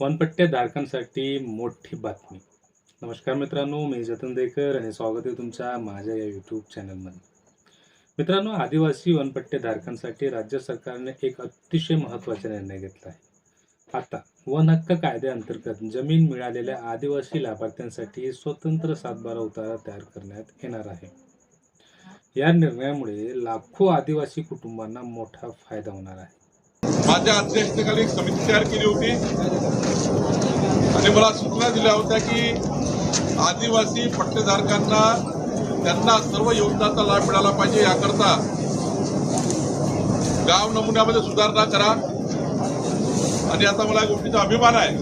वनपट्ट्या धारकांसाठी मोठी बातमी. नमस्कार मित्रांनो, मी जतन देकर आणि स्वागत आहे तुमच्या माझ्या या यूट्यूब चॅनलमध्ये. मित्रांनो, आदिवासी वनपट्टे धारकांसाठी राज्य सरकारने एक अतिशय महत्त्वाचा निर्णय घेतला आहे. आता वन हक्क कायद्याअंतर्गत जमीन मिळालेल्या आदिवासी लाभार्थ्यांसाठी स्वतंत्र सातबारा उतारा तयार करण्यात येणार आहे. या निर्णयामुळे लाखो आदिवासी कुटुंबांना मोठा फायदा होणार आहे. माझ्या अध्यक्षतेखाली एक समिती तयार केली होती आणि मला सूचना दिल्या होत्या की आदिवासी पट्टेधारकांना त्यांना सर्व योजनांचा लाभ मिळाला पाहिजे. याकरता गाव नमुन्यामध्ये सुधारणा करा. आणि आता मला या गोष्टीचा अभिमान आहे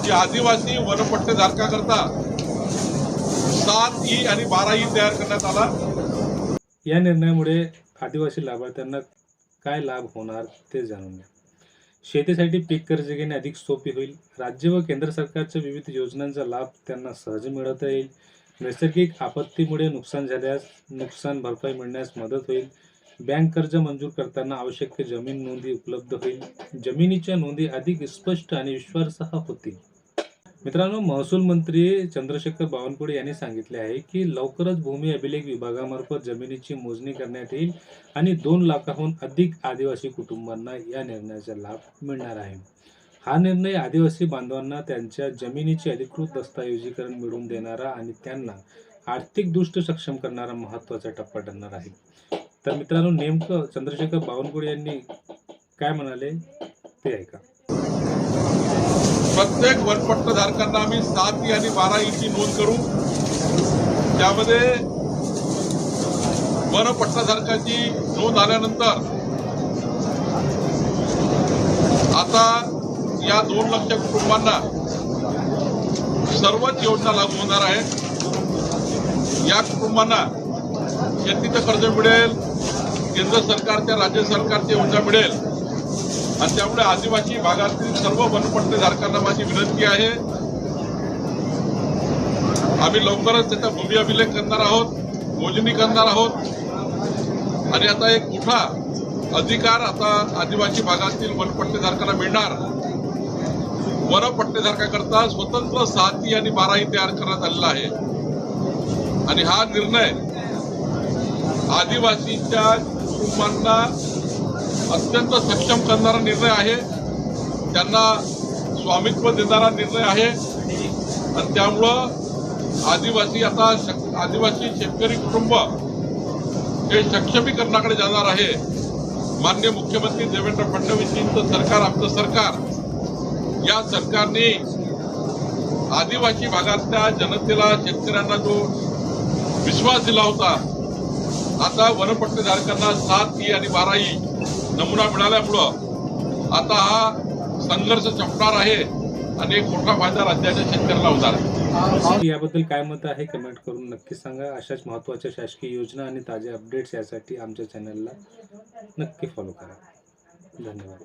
की आदिवासी वनपट्टेधारकाकरता 7E आणि 12E तयार करण्यात आला. या निर्णयामुळे आदिवासी लाभार्थ्यांना काय लाभ होणार ते जाणून घ्या. शेतीसाठी पीक कर्ज घेणे अधिक सोपे होईल. राज्य व केंद्र सरकारच्या विविध योजनांचा लाभ त्यांना सहज मिळवता येईल. नैसर्गिक आपत्तीमुळे नुकसान झाल्यास नुकसान भरपाई मिळण्यास मदत होईल. बँक कर्ज मंजूर करताना आवश्यक जमीन नोंदी उपलब्ध होईल. जमिनीच्या नोंदी अधिक स्पष्ट आणि विश्वासार्ह होतील. मित्रांनो, महसूल मंत्री चंद्रशेखर बावनकुळे यांनी सांगितले आहे की लवकरच भूमी अभिलेख विभागामार्फत जमिनीची मोजणी करण्यात येईल आणि 2 लाखाहून अधिक आदिवासी कुटुंबांना या निर्णयाचा लाभ मिळणार आहे. हा निर्णय आदिवासी बांधवांना त्यांच्या जमिनीचे अधिकृत दस्तऐवजीकरण मिळवून देणारा आणि त्यांना आर्थिकदृष्ट्या सक्षम करणारा महत्त्वाचा टप्पा ठरणार आहे. तर मित्रांनो, नेमकं चंद्रशेखर बावनकुळे यांनी काय म्हणाले ते ऐका. प्रत्येक वनपट्टेधारकांना आम्ही 7E आणि 12Eची नोंद करू. त्यामध्ये वनपट्टेधारकाची नोंद आल्यानंतर आता या 2 लाख कुटुंबांना सर्वच योजना लागू होणार आहे. या कुटुंबांना शेतीचं कर्ज मिळेल, केंद्र सरकारच्या राज्य सरकारची योजना मिळेल. आणि त्यामुळे आदिवासी भागातील सर्व वनपट्टेधारकांना माझी विनंती आहे, आम्ही लवकरच त्याचा भूमी अभिलेख करणार आहोत, मोजणी करणार आहोत. आणि आता एक मोठा अधिकार आता आदिवासी भागातील वनपट्टेधारकांना मिळणार. वनपट्टेधारकाकरता स्वतंत्र 7E आणि 12E तयार करण्यात आलेला आहे. आणि हा निर्णय आदिवासीच्या कुटुंबांना अत्यंत सक्षम करणारा निर्णय आहे. त्यांना स्वामित्व देणारा निर्णय आहे. आणि त्यामुळं आदिवासी शेतकरी कुटुंब हे सक्षमीकरणाकडे जाणार आहे. माननीय मुख्यमंत्री देवेंद्र फडणवीसजींचं सरकार, आमचं सरकार, या सरकारने आदिवासी भागातल्या जनतेला, शेतकऱ्यांना जो विश्वास दिला होता, आता वनपट्टेधारकांना 7E आणि 12E नमुना मिळाल्यामुळं आता हा संघर्ष संपणार आहे आणि एक मोठा फायदा राज्याच्या शेतकऱ्याला होणार आहे. याबद्दल काय मत आहे कमेंट करून नक्की सांगा. अशाच महत्त्वाच्या शासकीय योजना आणि ताज्या अपडेट्स यासाठी आमच्या चॅनलला नक्की फॉलो करा. धन्यवाद.